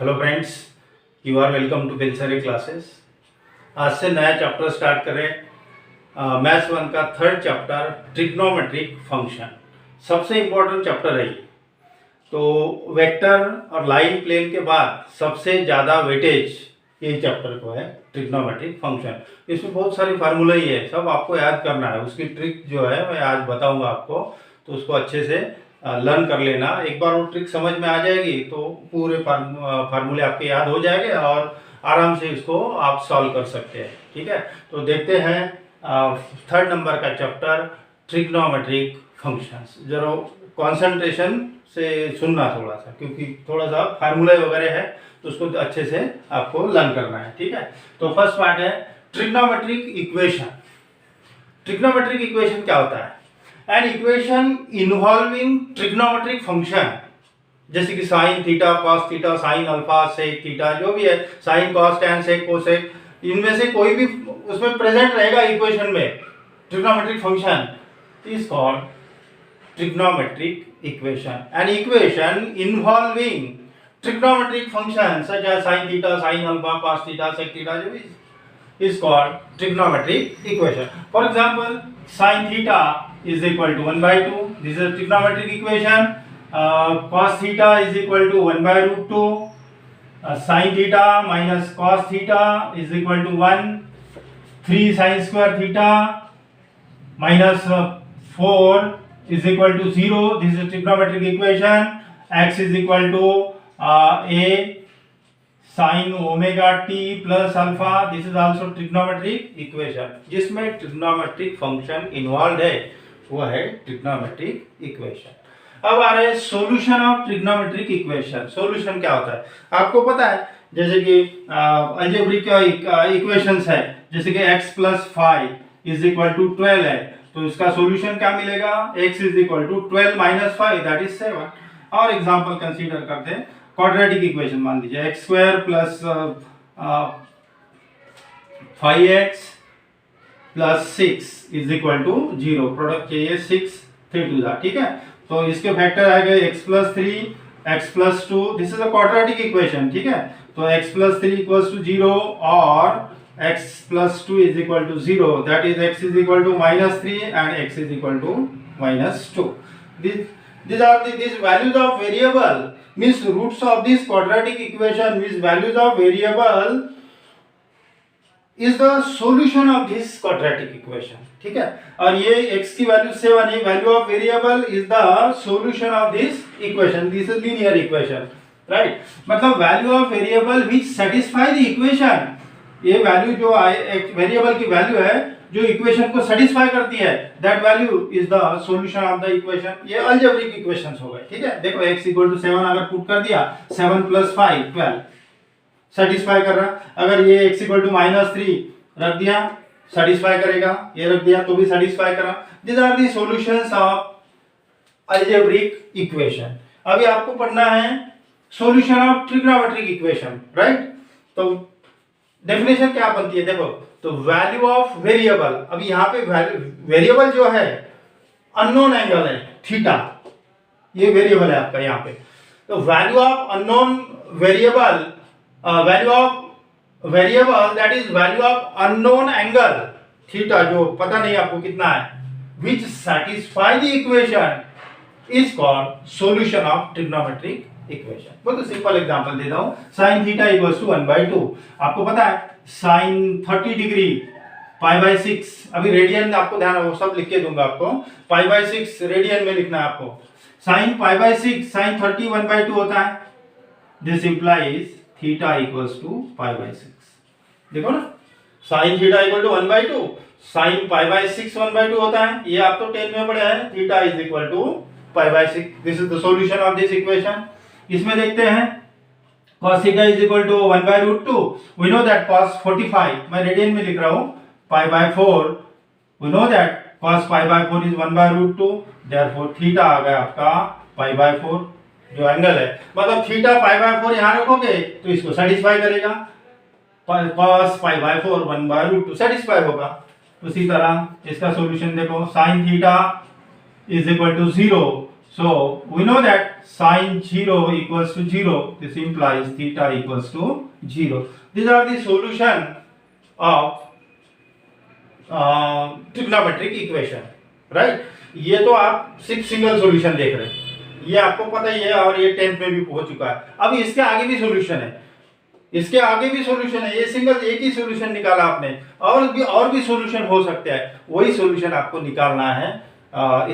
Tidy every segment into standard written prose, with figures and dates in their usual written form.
Hello friends, you are welcome to Belsare classes. आज से नया चैप्टर स्टार्ट करें। मैथ्स 1 का थर्ड चैप्टर ट्रिग्नोमेट्रिक फंक्शन। सबसे इम्पोर्टेंट चैप्टर है ये। तो वेक्टर और लाइन प्लेन के बाद सबसे ज़्यादा वेटेज ये चैप्टर को है ट्रिग्नोमेट्रिक फंक्शन। इसमें बहुत सारी फार्मूला ही है, सब आपको याद करना है। उसकी ट्रिक जो है मैं आज बताऊंगा आपको, तो उसको अच्छे से लर्न कर लेना। एक बार वो ट्रिक समझ में आ जाएगी तो पूरे फार्मूले आपके याद हो जाएंगे और आराम से इसको आप सॉल्व कर सकते हैं। ठीक है, तो देखते हैं थर्ड नंबर का चैप्टर ट्रिग्नोमेट्रिक फंक्शंस। जरा कंसंट्रेशन से सुनना थोड़ा सा, क्योंकि थोड़ा सा फार्मूला वगैरह है तो उसको अच्छे से आपको लर्न करना है। ठीक है, तो फर्स्ट पार्ट है ट्रिग्नोमेट्रिक इक्वेशन। ट्रिग्नोमेट्रिक इक्वेशन क्या होता है? An equation involving trigonometric function, जैसे कि sine theta, cos theta, sine alpha, sec theta, जो भी है, sine cos tan sec cosec, इनमें से कोई भी उसमें प्रेजेंट रहेगा इक्वेशन में, trigonometric function is called trigonometric equation. An equation involving trigonometric function such as sine theta, sine alpha, cos theta, sec theta, जो भी is called trigonometric equation. For example, sin theta is equal to 1 by 2. This is a trigonometric equation. Cos theta is equal to 1 by root 2. Sin theta minus cos theta is equal to 1. 3 sin square theta minus 4 is equal to 0. This is a trigonometric equation. X is equal to a sine omega T plus alpha, this is also trigonometric equation. जिसमें trigonometric function involve है वो है trigonometric equation. अब आ रहे हैं solution of trigonometric equation. Solution क्या होता है आपको पता है? जैसे कि अलजेब्रिक इक्वेशंस है, जैसे कि x plus 5 is equal to 12 है, तो इसका सॉल्यूशन क्या मिलेगा? x is equal to 12 minus 5, that is 7। और एग्जांपल कंसीडर करते हैं क्वाड्रेटिक इक्वेशन। मान लीजिए x square plus 5x plus 6 is equal to 0। Product चाहिए 6 3 टू दा। ठीक है, तो इसके फैक्टर आएगा x plus 3, x plus 2। This is a quadratic equation. ठीक है, तो x प्लस 3 इक्वल्स टू 0 और x plus 2 is equal to 0, that is x is equal to minus 3 and x is equal to minus 2। These are these values of variable, means roots of this quadratic equation, means values of variable is the solution of this quadratic equation. ठीक है, और ये x की value 7 है, value of variable is the solution of this equation. This is linear equation, right? मतलब value of variable which satisfy the equation, ये value जो variable की वैल्यू है जो इक्वेशन को सेटिस्फाई करती है, that value is the solution of the equation. ये अलजेब्रिक इक्वेशंस हो गए। ठीक है, देखो x इक्वल टू 7 अगर पुट कर दिया, 7 प्लस 5 12 सेटिस्फाई कर रहा। अगर ये x इक्वल टू माइनस 3 रख दिया, सेटिस्फाई करेगा। ये रख दिया तो भी सेटिस्फाई करा। This are the solutions of algebraic equation. अभी आपको पढ़ना है solution of trigonometric equation, right? तो डेफिनेशन क्या बनती है देखो, तो वैल्यू ऑफ वेरिएबल। अभी यहाँ पे वेरिएबल जो है अननोन एंगल है थीटा, ये वेरिएबल है आपका यहाँ पे। तो value of unknown variable, value of variable that is value of unknown angle theta, जो पता नहीं आपको कितना है, which satisfy the equation is called solution of trigonometric equation. बहुत सिंपल एग्जांपल देता हूं। sin theta equals to 1 by 2। आपको पता है sin 30 डिग्री पाई बाय 6, अभी रेडियन आपको ध्यान, वो सब लिख के दूंगा आपको। पाई बाय 6 रेडियन में लिखना है आपको। sin pi by 6 sin 30 1 by 2 होता है। This implies theta equals to pi by 6। देखो ना, sin theta equal to 1 by 2, sin pi by 6 1 by 2 होता है। ये आप तो 10 में पढ़े हैं। Theta is equal to pi by 6। This is the solution of this equation. इसमें देखते हैं cos theta is equal to 1 by root 2। We know that cos 45, मैं रेडियन में लिख रहा हूं, pi by 4। We know that cos pi by 4 is 1 by root 2, therefore theta आ गया आपका पाई बाय 4 जो एंगल है। मतलब थीटा पाई बाय 4 यहां रखोगे तो इसको सेटिस्फाई करेगा। cos pi by 4 1 by root 2 satisfy होगा। उसी तरह इसका सॉल्यूशन देखो, sin theta is equal to 0, So we know that sin 0 equals to 0. This implies theta equals to 0. These are the solution of trigonometric equation, right? ये तो आप सिर्फ single solution देख रहे हैं, ये आपको पता ही है और ये 10th में भी हो चुका है। अब इसके आगे भी सॉल्यूशन है, इसके आगे भी सॉल्यूशन है। ये सिंगल एक ही सॉल्यूशन निकाला आपने, और भी सॉल्यूशन हो सकता है, वही सॉल्यूशन आपको निकालना है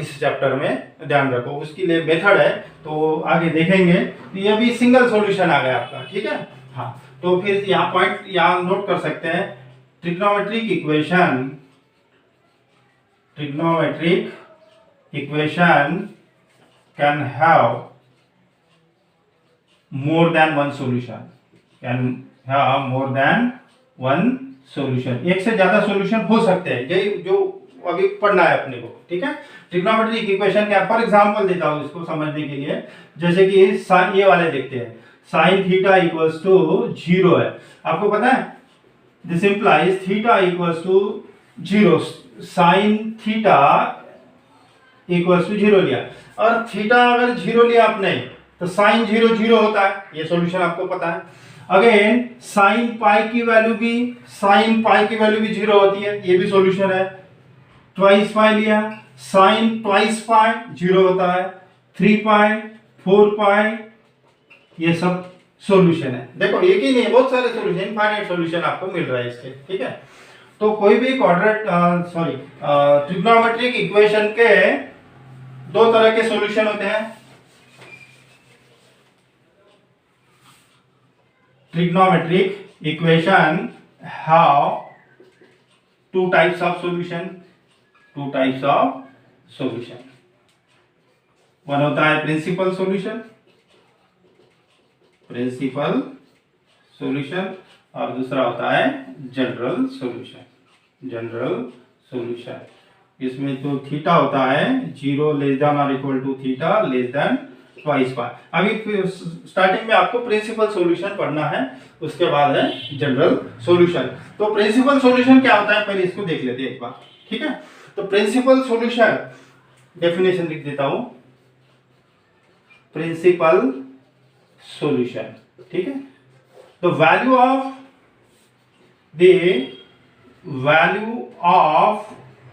इस चैप्टर में, ध्यान रखो। उसके लिए मेथड है तो आगे देखेंगे। तो ये भी सिंगल सॉल्यूशन आ गया आपका, ठीक है। हाँ, तो फिर यहाँ पॉइंट यहाँ नोट कर सकते हैं, trigonometric equation can have more than one solution, एक से ज्यादा सॉल्यूशन हो सकते हैं, यही जो अभी पढ़ना है अपने को, ठीक है। ट्रिग्नोमेट्रिक इक्वेशन क्या, फॉर एग्जांपल देता हूं इसको समझने के लिए। जैसे कि ये वाले देखते हैं, sin थीटा इक्वल्स टू 0 है, आपको पता है this implies theta equals to 0। sin theta equals to 0 लिया, और थीटा अगर 0 लिया आपने तो sin 0 0 होता है, ये सॉल्यूशन आपको पता है। अगेन sin पाई की वैल्यू भी 0 होती है, ये भी सॉल्यूशन है। ट्वाइस पाई लिया, sin ट्वाइस पाई 0 होता है। 3 पाई, 4 पाई, ये सब सॉल्यूशन है। देखो एक ही नहीं, बहुत सारे सॉल्यूशन, इनफाइनाइट सॉल्यूशन आपको मिल रहा है इसके, ठीक है। तो कोई भी ट्रिग्नोमेट्रिक इक्वेशन के दो तरह के सॉल्यूशन होते हैं। Trigonometric equation have two types of solution। One होता है प्रिंसिपल सॉल्यूशन, और दूसरा होता है जनरल सॉल्यूशन। इसमें तो थीटा होता है 0 लेस देन और equal to theta less than twice pi. अभी स्टार्टिंग में आपको प्रिंसिपल सॉल्यूशन पढ़ना है, उसके बाद है जनरल सॉल्यूशन। तो प्रिंसिपल सॉल्यूशन क्या होता है पहले इसको देख लेते हैं एक बार, ठीक है। तो प्रिंसिपल सॉल्यूशन डेफिनेशन लिख देता हूं, प्रिंसिपल सॉल्यूशन, ठीक है। The value of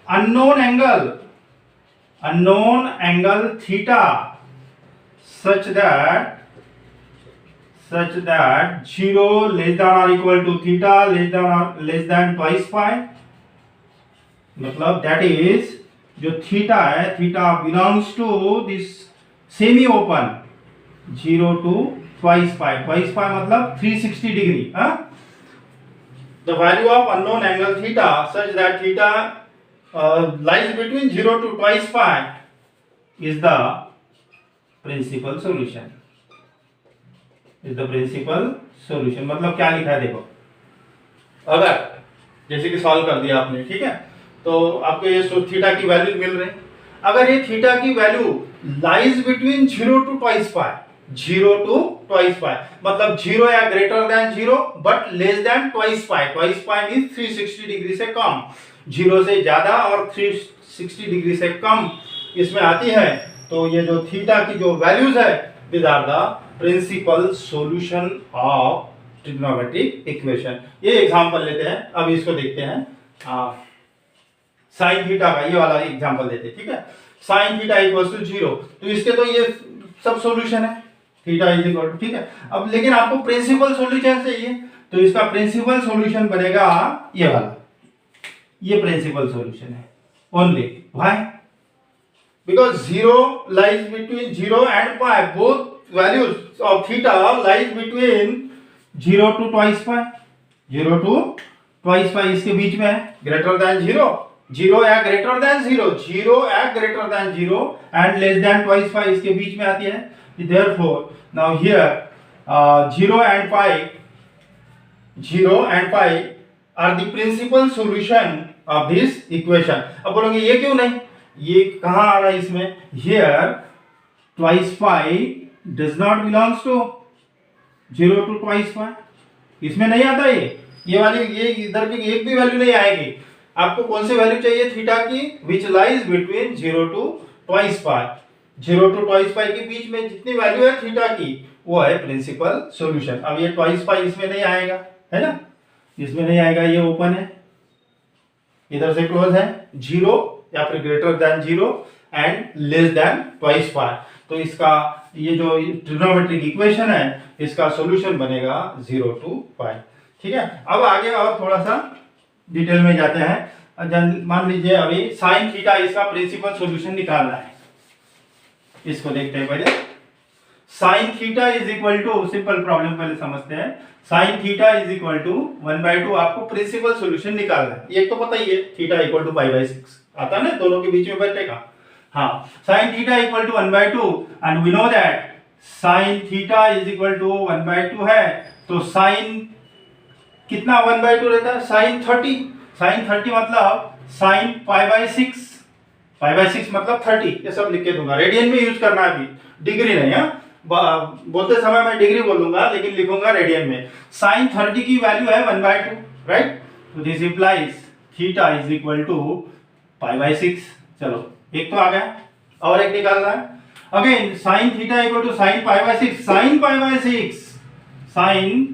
unknown angle theta such that 0 less than or equal to theta less than twice pi, मतलब that is जो थीटा है, theta belongs to this semi open 0 to twice pi मतलब 360 डिग्री। The value of unknown angle theta such that theta lies between 0 to twice pi is the principal solution। मतलब क्या लिखा है देखो, अगर जैसे कि सॉल्व कर दिया आपने, ठीक है, तो आपको ये थीटा की वैल्यू मिल रही है। अगर ये थीटा की value lies between 0 to twice pi मतलब 0 या greater than 0 but less than twice pi means 360 degree से कम, 0 से ज्यादा और 360 डिग्री से कम इसमें आती है। तो ये जो थीटा की जो वैल्यूज है, these are the principal solution of trigonometric equation. ये एग्जांपल लेते हैं, अब इसको देखते हैं। साइन थीटा का ये वाला एग्जांपल देते हैं, ठीक है। साइन थीटा इक्वल्स टू 0, तो इसके तो ये सब सॉल्यूशन है, थीटा इज इक्वल टू, ठीक है। अब लेकिन आपको प्रिंसिपल सॉल्यूशन चाहिए, तो इसका प्रिंसिपल सॉल्यूशन बनेगा ये वाला, ये प्रिंसिपल सॉल्यूशन है only. Why? Because 0 lies between 0 and pi, both values of theta lies between 0 to twice pi, 0 to twice pi इसके बीच में है, ग्रेटर देन 0 या ग्रेटर देन 0 या greater than 0 and less than twice pi इसके बीच में आती है। Therefore now here 0 and pi are the principal solution of this equation। अब बोलोगे ये क्यों नहीं, ये कहां आ रहा है इसमें? Here twice pi does not belongs to 0 to twice pi, इसमें नहीं आता ये वाली, ये इधर की एक भी वैल्यू नहीं आएगी। आपको कौन सी वैल्यू चाहिए थीटा की? Which lies between 0 to twice pi। 0 to twice पाई के बीच में जितनी वैल्यू है थीटा की वो है प्रिंसिपल सॉल्यूशन। अब ये ट्वाइस पाई इसमें नहीं आएगा, है ना, इसमें नहीं आएगा, ये ओपन है, इधर से क्लोज है, 0 या फिर greater than 0 and less than twice pi. तो इसका ये जो ट्रिग्नोमेट्रिक इक्वेशन है इसका सॉल्यूशन बनेगा 0 to पाई। ठीक है, अब आगे और थोड़ा सा डिटेल में जाते हैं। मान लीजिए अभी साइन थीटा इसका प्रिंसिपल सॉल्यूशन निकालना है, इसको देखते हैं पहले। Sine theta is equal to, simple problem पहले समझते हैं। Sine theta is equal to 1/2 आपको प्रिंसिपल सॉल्यूशन निकालना है। ये तो पता ही है, थीटा इक्वल टू π/6 आता है ना, दोनों के बीच में बैठेगा। हाँ, sine theta equal to 1/2 and we know that sine theta is equal to 1/2 है, तो साइन कितना 1/2 रहता है, साइन 30। साइन 30 मतलब साइन π/6, π/6 मतलब 30, ये सब लिख के दूंगा। रेडियन में यूज करना है, अभी डिग्री नहीं है, बोलते समय मैं डिग्री बोलूंगा लेकिन लिखूंगा रेडियन में। साइन 30 की वैल्यू है 1/2, राइट, तो this implies theta is equal to π/6। चलो एक तो आ गया, और एक निकालना है। Again sine theta equal to sine π/6, sine π/6, sine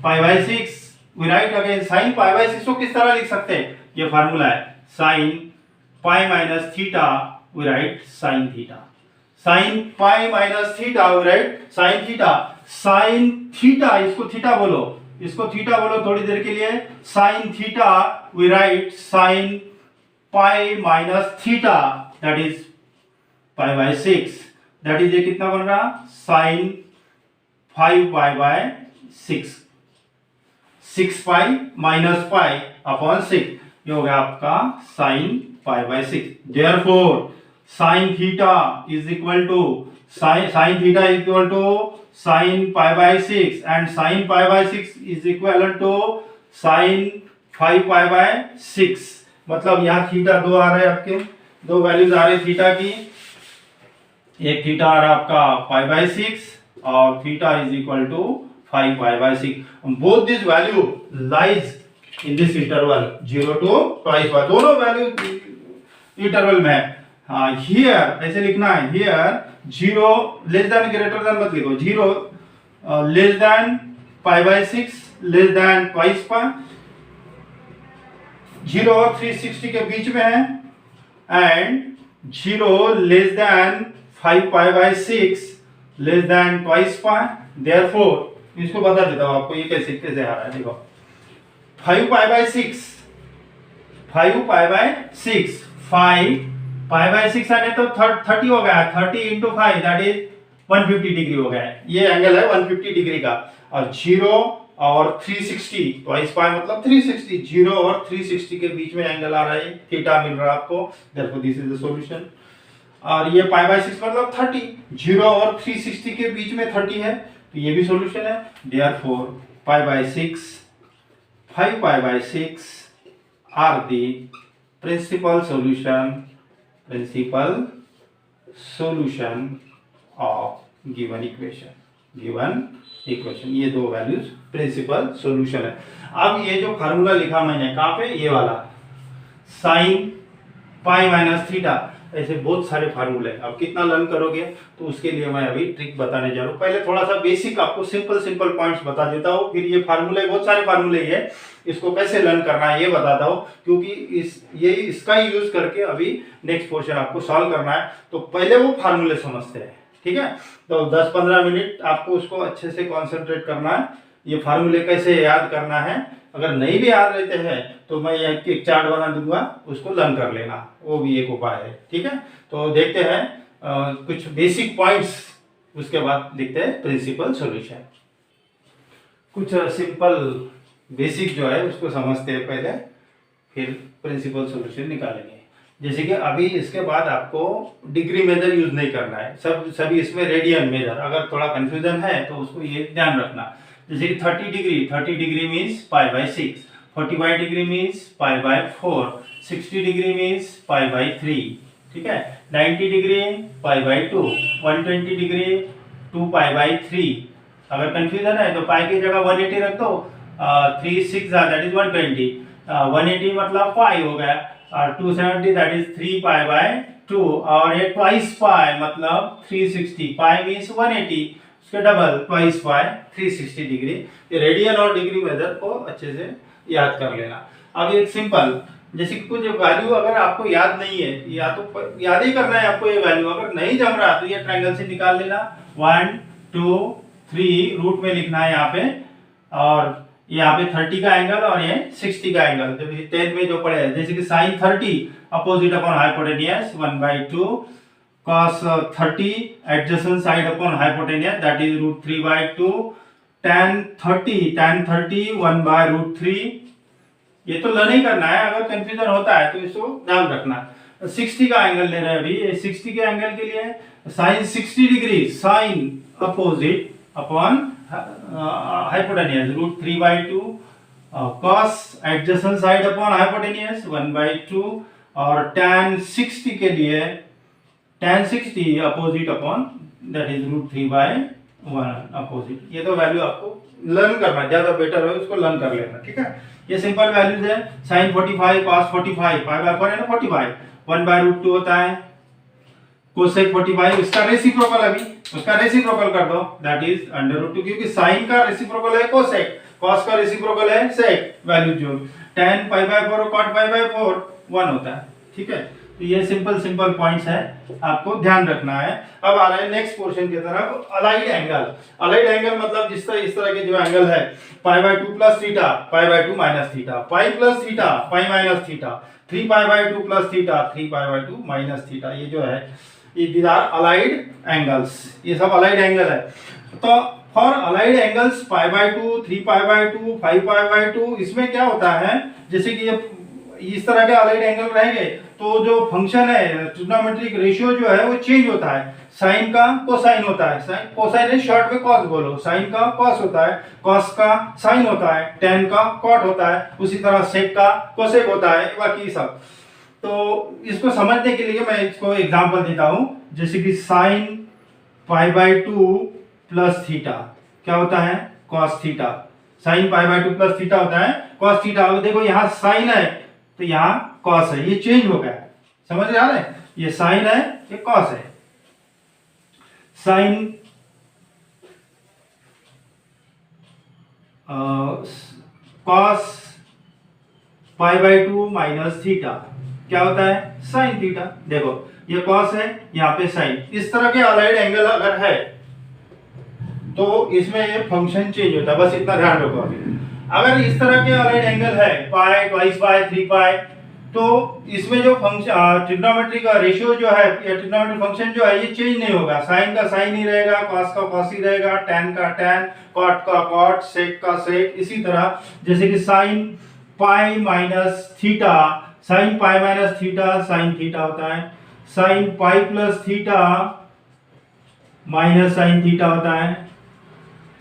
π/6 we write again sine π/6 को किस तरह लिख सकते हैं, ये फार्मूला है, sine pi minus theta we write sine theta, sine pi minus theta we write sine theta, sine theta, इसको theta बोलो, इसको थीटा बोलो थोड़ी देर के लिए, sine theta we write sine pi minus theta that is π/6, that is ये कितना बन रहा, साइन 5π/6, 6π माइनस पाई अपॉन 6, ये हो गया आपका sign π/6। Therefore, sin theta is equal to sin theta is equal to sin π/6 and sin π/6 is equivalent to sin 5π/6। मतलब यहाँ थीटा दो आ रहे हैं, आपके दो वैल्यूज आ रहे थीटा की, एक थीटा आ रहा है आपका π/6 और theta is equal to 5π/6। Both this value lies in this interval 0 to twice pi, दोनों वैल्यू इंटरवल में है। हाँ, हियर ऐसे लिखना है, here 0 less than greater than मत लिखो, 0 less than π/6 less than twice pi, 0 और 360 के बीच में है, and 0 less than 5π/6 less than twice pi. Therefore इसको बता देता हूं आपको ये कैसे कैसे आ रहा है, देखो 5π/6, 5π/6, 5π/6 आने तो 30 हो गया, 30 into 5 दैट इज 150 डिग्री हो गया, ये एंगल है 150 डिग्री का। और 0 और 360 ट्वाइस पाई मतलब 360, 0 और 360 के बीच में एंगल आ रहा है, थीटा मिल रहा है आपको, therefore this is the solution. और ये π/6 मतलब 30, 0 और 360 के बीच में 30 है, तो ये भी सॉल्यूशन है। Therefore π/6, 5π/6 are the principal solution of given equation। ये दो वैल्यूज प्रिंसिपल सॉल्यूशन है। अब ये जो फार्मूला लिखा मैंने कहाँ पे, ये वाला साइन पाई माइनस थीटा, ऐसे बहुत सारे फार्मूले। अब कितना लर्न करोगे तो उसके लिए मैं अभी ट्रिक बताने जा रहा हूँ। पहले थोड़ा सा बेसिक आपको सिंपल पॉइंट्स बता देता हूँ, फिर ये फार्मूले बहुत सारे फार्मूले है, इसको कैसे लर्न करना है ये बताता हूँ, क्योंकि इसका यूज करके अभी नेक्स्ट पोर्शन आपको सॉल्व करना है। तो पहले वो फार्मूले समझते हैं, ठीक है। तो 10-15 मिनट आपको उसको अच्छे से कॉन्सेंट्रेट करना है, ये फार्मूले कैसे याद करना है। अगर नहीं भी याद रहते हैं तो मैं एक चार्ट बना दूंगा, उसको लर्न कर लेना, वो भी एक उपाय है, ठीक है। तो देखते हैं कुछ बेसिक पॉइंट्स, उसके बाद देखते हैं प्रिंसिपल सॉल्यूशन। कुछ सिंपल बेसिक जो है उसको समझते हैं पहले, फिर प्रिंसिपल सॉल्यूशन निकालेंगे। जैसे कि अभी इसके बाद आपको डिग्री मेजर यूज नहीं करना है, सभी इसमें रेडियन मेजर। अगर थोड़ा कंफ्यूजन है तो उसको ये ध्यान रखना, जैसे कि 30 degree means π/6, 45 degree means π/4, 60 degree means π/3, ठीक है, 90 डिग्री π/2, 120 डिग्री 2π/3। अगर कंफ्यूजन है तो पाई की जगह 180 रख दो, 3 6 दैट इज 120, 180 मतलब 5 हो गया, और 270 दैट इज 3π/3, 2 और ये ट्वाइस पाई मतलब 360, पाई मीन्स 180, उसके डबल ट्वाइस पाई 360 डिग्री। ये रेडियन और डिग्री मेथड को अच्छे से याद कर लेना। अब एक सिंपल जैसे कि कुछ वैल्यू अगर आपको याद नहीं है, या तो याद ही करना है आपको ये वैल्यू, अगर नहीं जम रहा तो ये ट्रायंगल से निकाल लेना। 1 2 3 रूट में लिखना है यहाँ पे, और यहाँ पे 30 का एंगल और ये 60 का एंगल। जब 10 में जो पड़े हैं, जैसे कि sin 30 opposite upon hypotenuse 1/2 cos 30 adjacent side upon hypotenuse that is √3/2 tan 30 1/√3। ये तो लर्न ही करना है, अगर कंफ्यूजन होता है तो इसको ध्यान रखना। 60 का एंगल ले रहे हैं अभी, 60 के एंगल के लिए sin 60 degree sin opposite upon hypotenuse √3/2 cos adjacent side upon hypotenuse 1/2 और tan 60 के लिए tan 60 opposite upon that is √3/1 opposite. ये तो वैल्यू आपको लर्न करना ज्यादा बेटर है, उसको लर्न कर लेना, ठीक है। ये सिंपल वैल्यूज है। sin 45 cos 45 पाई/4 है ना 45 1/√2 होता है। cosec 45 इसका रेसिप्रोकल, अभी उसका रेसिप्रोकल कर दो दैट इज √2, क्योंकि sin का रेसिप्रोकल है cosec, cos का रेसिप्रोकल है sec, वैल्यू जो tan पाई/4 और cot पाई/4 1 होता है, ठीक है। तो ये सिंपल पॉइंट्स है, आपको ध्यान रखना है। अब आ रहा है नेक्स्ट पोर्शन की तरफ, अलाइड एंगल। अलाइड एंगल मतलब इस तरह के जो एंगल है pi plus theta, pi minus theta, pi plus theta, pi minus theta, 3 pi plus theta, 3 pi minus theta, ये जो है ये दीज आर अलाइड एंगल्स, ये सब अलाइड एंगल है। तो फॉर अलाइड एंगल्स पाई/2 3 पाई/2 5 पाई/2 इसमें क्या होता है, जैसे कि ये इस तरह के अलाइड एंगल रहेंगे तो जो फंक्शन है ट्रिग्नोमेट्रिक रेशियो जो है वो चेंज होता है। साइन का कोसाइन होता है, साइन कोसाइन है शॉर्ट में कॉस बोलो, साइन का कॉस होता है, कॉस का साइन होता है, टेन का कॉट होता है, उसी तरह सेक का कोसेक होता है, बाकी सब। तो इसको समझने के लिए मैं इसको एग्जांपल देता हूं, जैसे कि साइन पाई/2 प्लस थीटा क्या होता है cos theta, sine pi plus theta होता है कॉस थीटा। देखो यहाँ साइन है तो यहाँ कॉस है, ये चेंज हो गया, समझ रहे हैं? ये साइन है ये कॉस है। साइन कॉस पाई/2 माइनस थीटा क्या होता है साइन थीटा। देखो ये कॉस है यहाँ पे साइन। इस तरह के अलाइड एंगल अगर है तो इसमें ये फंक्शन चेंज होता है, बस इतना ध्यान रखो। अगर इस तरह के अलाइड एंगल है पाई, ट्वाइस पाई, 3 पाई, तो इसमें जो फंक्शन ट्रिग्नोमेट्री का रेशियो जो है या ट्रिग्नोमेट्री फंक्शन जो है ये चेंज नहीं होगा। साइन का साइन ही रहेगा, कॉस का कॉस ही रहेगा, टैन का टैन, कॉट का कॉट, सेक का सेक। इसी तरह जैसे कि sign pi minus theta, sine pi minus theta sine theta होता है, sine pi plus theta minus sine theta होता है,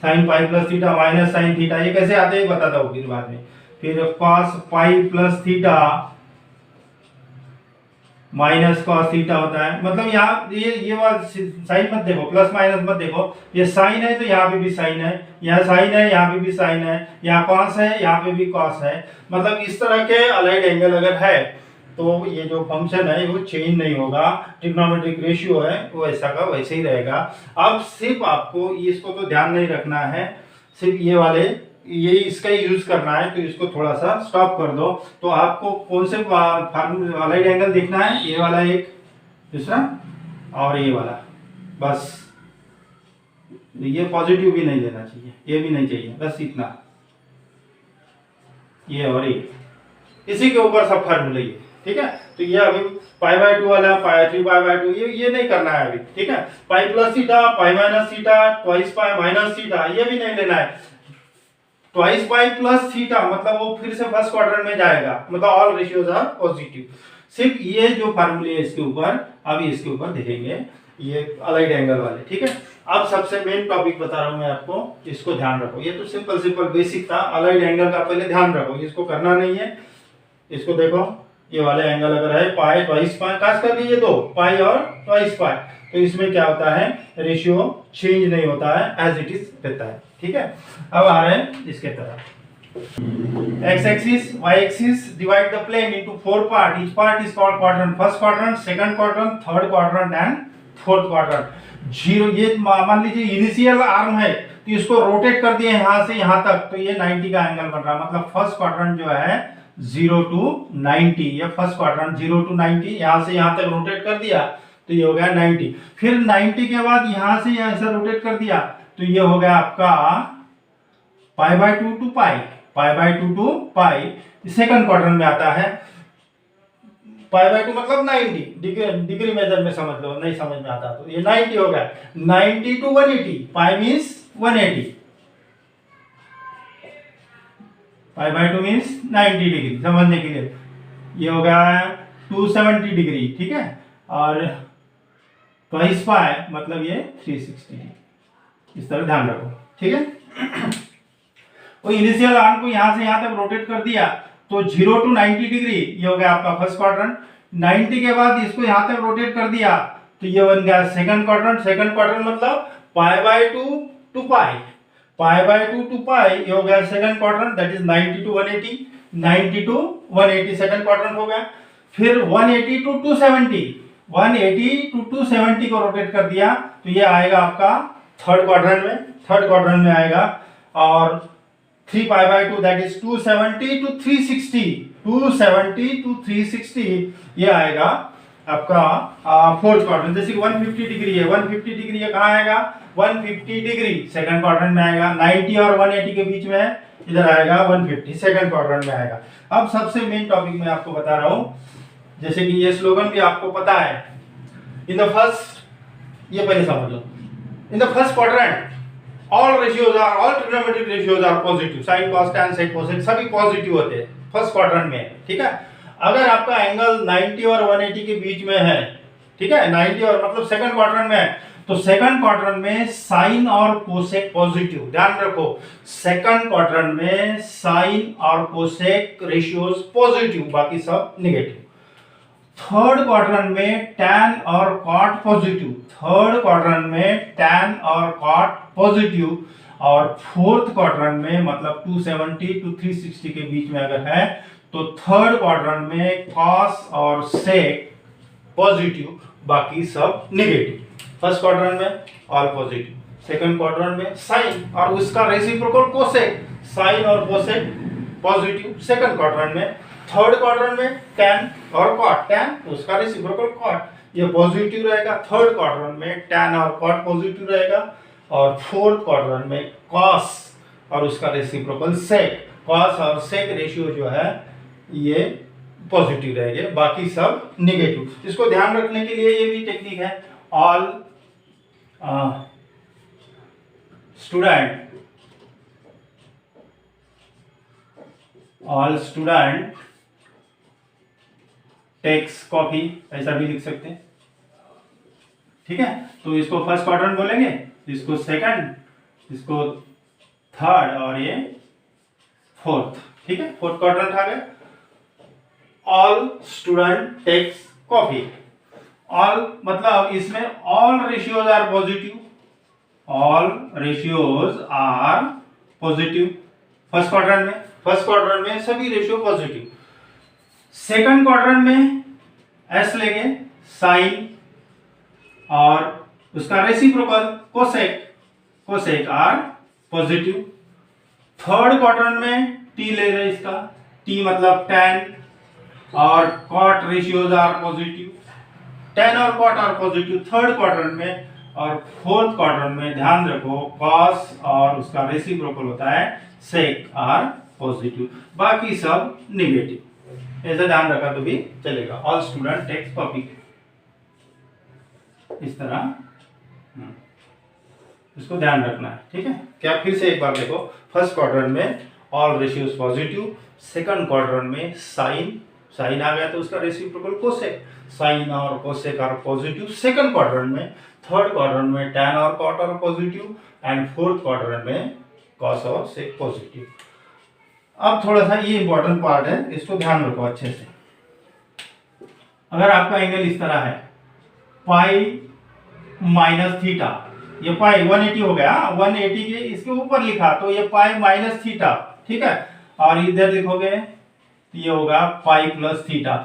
sine pi plus theta minus sine theta. ये कैसे आते हैं बताता हूँ फिर बाद में। फिर cos pi plus theta minus cos theta होता है। मतलब यहाँ ये बात साइन मत देखो, प्लस माइनस मत देखो, ये साइन है तो यहाँ पे भी साइन है, यहाँ साइन है यहाँ पे भी साइन है, यहाँ कॉस है यहाँ पे भी कॉस है। मतलब इस तरह के अलाइड एंगल अगर है तो ये जो फंक्शन है वो चेंज नहीं होगा, ट्रिग्नोमेट्रिक रेशियो है वो ऐसा का वैसे ही रहेगा। अब सिर्फ आपको इसको तो ध्यान नहीं रखना है, सिर्फ ये वाले ये इसका यूज करना है, तो इसको थोड़ा सा स्टॉप कर दो। तो आपको कौन से अलाइड एंगल देखना है, ये वाला एक, दूसरा और ये वाला, बस। ये पॉजिटिव भी नहीं लेना चाहिए, ये भी नहीं चाहिए, बस इतना, ये और ये, इसी के ऊपर सब फार्मूले ये, ठीक है। तो ये अभी पाई/2 वाला, पाई 3 पाई/2 ये नहीं करना है अभी, ठीक है। Pi plus theta, pi minus theta, twice पाई माइनस थीटा ये भी नहीं लेना है। ट्वाइस पाई प्लस थीटा मतलब वो फिर से फर्स्ट क्वाड्रेंट में जाएगा, मतलब ऑल रेशियोज आर पॉजिटिव। सिर्फ ये जो फार्मूले है इसके ऊपर, अभी इसके ऊपर देखेंगे ये अलाइड एंगल वाले, ठीक है। अब सबसे मेन टॉपिक बता रहा हूं मैं आपको, इसको ध्यान रखो। ये तो सिंपल बेसिक था, अलाइड एंगल का पहले ध्यान रखो, इसको करना नहीं है। इसको देखो ये वाले एंगल अगर है पाई ट्वाइस पाई, खास करके ये दो पाई और ट्वाइस पाई, तो इसमें क्या होता है रेशियो चेंज नहीं होता है, एज इट इज रहता है, ठीक है। अब आ रहे हैं इसके तरफ। x axis y axis divide the plane into four part, each part is called quadrant, first quadrant, second quadrant, third quadrant and fourth quadrant. Zero, ये मान लीजिए इनिशियल आर्म है तो इसको रोटेट कर दिए यहां से यहां तक, तो ये 90 का एंगल बन रहा है। मतलब फर्स्ट क्वाड्रेंट जो है 0 to 90, ये फर्स्ट क्वाड्रेंट 0 to 90, यहां से यहां तक रोटेट कर दिया तो ये हो गया 90। फिर 90 के बाद यहां से ऐसा रोटेट कर दिया तो ये हो गया आपका π/2 to π, π/2 to π। सेकंड क्वाड्रेंट में आता है π/2 मतलब 90 डिग्री मेजर में समझ लो, नहीं समझ में आता तो ये 90 हो गया। 90 to 180, pi means 180, π/2 means 90 degree समझने के लिए। ये हो गया 270 डिग्री, ठीक है, और ट्वाइस पाई मतलब ये 360 डिग्री। इस तरह ध्यान रखो, ठीक है। वो इनिशियल आर्म को यहां से यहां तक रोटेट कर दिया तो 0 to 90 डिग्री, ये हो गया आपका फर्स्ट क्वाड्रेंट। 90 के बाद इसको यहां तक रोटेट कर दिया तो ये बन गया सेकंड क्वाड्रेंट। सेकंड क्वाड्रेंट मतलब π/2 to π, π/2 to π, ये हो गया second quadrant, that is 90 to 180, 90 to 180 second quadrant हो गया। फिर 180 to 270, 180 to 270 को रोटेट कर दिया तो ये आएगा आपका थर्ड क्वाड्रेंट में, थर्ड क्वाड्रेंट में आएगा। और 3π/2 दैट इज 270 to 360, 270 to 360 ये आएगा आपका फोर्थ क्वाड्रेंट। जैसे 150 डिग्री है, 150 डिग्री ये कहाँ आएगा, 150 डिग्री सेकंड क्वाड्रेंट में आएगा। 90 और 180 के बीच में इधर आएगा 150, सेकंड क्वाड्रेंट में आएगा। अब सबसे मेन टॉपिक मैं आपको बता रहा हूँ, जैसे कि ये स्लोगन भी आपको पता है, इन द फर्स्ट, ये पहले समझ लो, in the first quadrant all trigonometric ratios are positive, sin cos tan sec cosec सभी पॉजिटिव होते हैं फर्स्ट क्वाड्रेंट में, ठीक है। अगर आपका एंगल 90 और 180 के बीच में है, ठीक है, 90 और मतलब सेकंड क्वाड्रेंट में है, तो सेकंड क्वाड्रेंट में साइन और कोसेक पॉजिटिव, ध्यान रखो, सेकंड क्वाड्रेंट में साइन और कोसेक रेशियोज पॉजिटिव, बाकी सब नेगेटिव। थर्ड क्वाड्रेंट में टैन और कॉट पॉजिटिव, थर्ड क्वाड्रेंट में टैन और कॉट पॉजिटिव। और फोर्थ क्वाड्रेंट में मतलब 270 to 360 के बीच में अगर है तो थर्ड क्वाड्रेंट में कॉस और सेक पॉजिटिव, बाकी सब नेगेटिव। फर्स्ट क्वाड्रेंट में ऑल पॉजिटिव, सेकंड क्वाड्रेंट में साइन और उसका रेसिप्रोकल कोसेक, साइन और कोसेक पॉजिटिव सेकंड क्वाड्रेंट में। थर्ड क्वाड्रेंट में टैन और कॉट, टैन उसका रेसिप्रोकल कॉट, ये पॉजिटिव रहेगा। थर्ड क्वाड्रेंट में टैन और कॉट पॉजिटिव रहेगा। और फोर्थ क्वाड्रेंट में कॉस और उसका रेसिप्रोकल सेक, कॉस और सेक रेशियो जो है ये पॉजिटिव रहेंगे, बाकी सब नेगेटिव। इसको ध्यान रखने के लिए ये भी टेक्निक है, ऑल स्टूडेंट टेक्स कॉपी, ऐसा भी लिख सकते हैं, ठीक है। तो इसको फर्स्ट क्वाड्रेंट बोलेंगे, इसको सेकंड, इसको थर्ड और ये फोर्थ, ठीक है। फोर्थ क्वाड्रेंट आ गया। All student takes coffee, all मतलब इसमें all ratios are positive, all ratios are positive first quadrant में, फर्स्ट क्वाड्रेंट में सभी रेशियो पॉजिटिव। सेकंड क्वाड्रेंट में एस लेंगे, साइन और उसका reciprocal cosec, cosec are positive. Third quadrant में टी ले रहे, इसका टी मतलब टैन और cot ratios are positive, tan और cot are positive third quadrant में। और फोर्थ क्वाड्रेंट में ध्यान रखो कॉस और उसका रेसिप्रोकल होता है सेक आर पॉजिटिव, बाकी सब नेगेटिव। ऐसा ध्यान रखा तो भी चलेगा। ऑल स्टूडेंट टेक्स कॉपी, इस तरह इसको ध्यान रखना है, ठीक है। क्या फिर से एक बार देखो, फर्स्ट क्वाड्रेंट में all ratios positive, second quadrant में साइन, साइन आ गया तो उसका रेसिप्रोकल कोसेक, साइन और cosec are positive second quadrant में। थर्ड क्वाड्रेंट में टैन और cot are positive and fourth quadrant में कॉस और सेक पॉजिटिव। अब थोड़ा सा ये इंपॉर्टेंट पार्ट है, इसको ध्यान रखो अच्छे से। अगर आपका एंगल इस तरह है पाई माइनस थीटा, ये पाई 180 हो गया, 180 के इसके ऊपर लिखा तो ये पाई माइनस थीटा, ठीक है। और इधर देखोगे ये होगा पाई प्लस थीटा।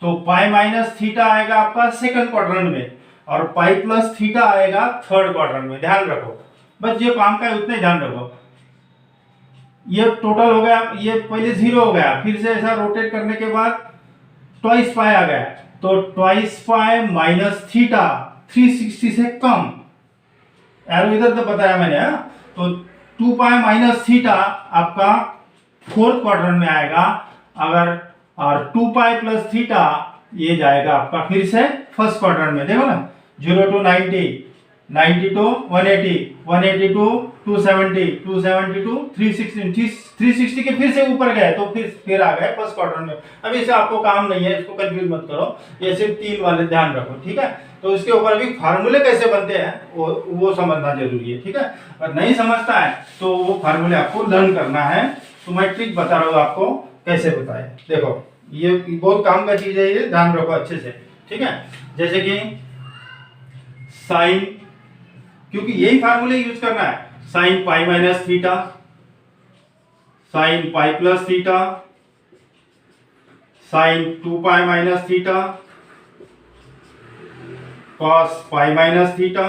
तो पाई माइनस थीटा आएगा आपका सेकंड क्वाड्रेंट में और पाई प्लस थीटा आएगा थर्ड क्वाड्रेंट में। ध्यान रखो बस, जो काम का है उतने ध्यान रखो। ये टोटल हो गया, ये पहले 0 हो गया, फिर से ऐसा रोटेट करने के बाद ट्वाइस पाई आ गया, तो ट्वाइस पाई माइनस थीटा 360 से कम, एरो इधर तो बताया मैंने। तो 2 पाई माइनस थीटा आपका फोर्थ क्वाड्रेंट में आएगा अगर, और 2 पाई प्लस थीटा ये जाएगा आपका फिर से फर्स्ट क्वाड्रेंट में। देखो ना, 0 to 90, 90 to 180, 180 to 270, 270 to 360, 360 के फिर से ऊपर गए तो फिर आ गए फर्स्ट क्वाड्रेंट में। अब इसे आपको काम नहीं है, इसको कंफ्यूज मत करो, ये सिर्फ 3 वाले ध्यान रखो, ठीक है। तो इसके ऊपर अभी फार्मूले कैसे बनते हैं वो समझना जरूरी है, ठीक है। अगर नहीं समझता है तो वो फार्मूले आपको लर्न करना है। तो मैं ट्रिक बता रहा हूँ आपको कैसे बताए। देखो ये बहुत काम का चीज है, ये ध्यान रखो अच्छे से, ठीक है। जैसे कि साइन, क्योंकि यही फार्मूले यूज करना है, sine pi minus theta, sine pi plus theta, sine 2 pi minus theta, cos pi minus theta,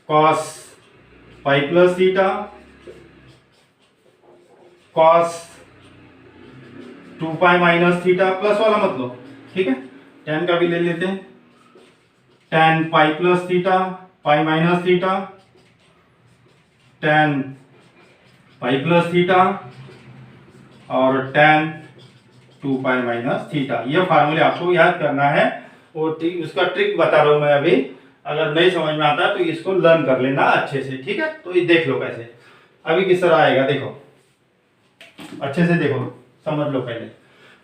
cos pi plus theta, cos 2 pi minus theta, plus वाला मत लो, ठीक है। tan का भी ले लेते हैं, tan pi plus theta, pi minus theta, tan pi plus theta और tan 2 पाई माइनस थीटा। ये फार्मूले आपको याद करना है और उसका ट्रिक बता रहा हूं मैं अभी। अगर नहीं समझ में आता तो इसको लर्न कर लेना अच्छे से, ठीक है। तो ये देख लो कैसे अभी किस तरह आएगा, देखो अच्छे से देखो, समझ लो।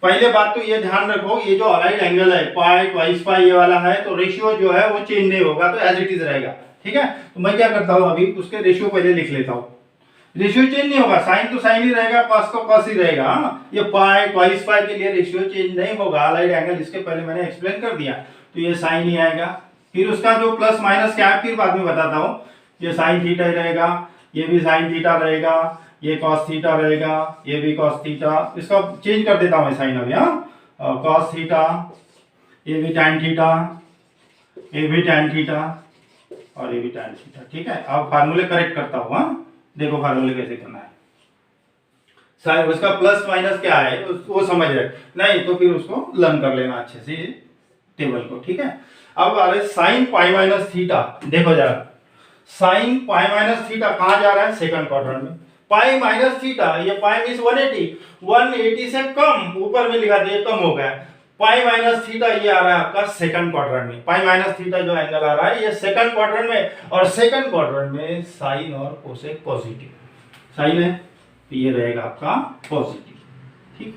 पहले बात तो ये ध्यान रखो, ये जो अलाइड एंगल है पाई ट्वाइस पाई ये वाला है, तो रेशियो जो है वो चेंज नहीं होगा, तो एज इट इज रहेगा, ठीक है। तो मैं क्या करता हूँ अभी उसके रेशियो पहले लिख लेता हूँ। रेशियो चेंज नहीं होगा, साइन तो साइन ही रहेगा, कॉस तो कॉस ही रहेगा। ये पाई ट्वाइस पाई के लिए रेशियो चेंज नहीं होगा, अलाइड एंगल, इसके पहले मैंने एक्सप्लेन कर दिया। तो ये साइन ही आएगा, फिर उसका जो प्लस माइनस क्या है फिर बाद में बताता हूँ। ये साइन थीटा ही रहेगा, ये भी साइन थीटा रहेगा, ये cos थीटा रहेगा, ये भी cos थीटा, इसका चेंज कर देता हूँ साइन अभी। cos थीटा, ये भी tan थीटा, ये भी tan थीटा और ये भी tan थीटा, ठीक है। अब फार्मूले करेक्ट करता हूँ। देखो फार्मूले कैसे करना है, साइन उसका प्लस माइनस क्या है वो समझ रहे, नहीं तो फिर उसको लर्न कर लेना अच्छे से टेबल को, ठीक है। अब आ रहे साइन पाई माइनस थीटा, देखो जरा साइन पाई माइनस थीटा कहाँ जा रहा है, सेकंड क्वाड्रेंट में। पाई माइनस थीटा, ये पाई मींस 180, 180 से कम, ऊपर में लिखा दिया कम हो गया। पाई माइनस थीटा ये आ रहा है आपका सेकंड क्वाड्रेंट में। पाई माइनस थीटा जो एंगल आ रहा है ये सेकंड क्वाड्रेंट में, और सेकंड क्वाड्रेंट में साइन और कोसेक पॉजिटिव, साइन है तो ये रहेगा आपका पॉजिटिव, ठीक।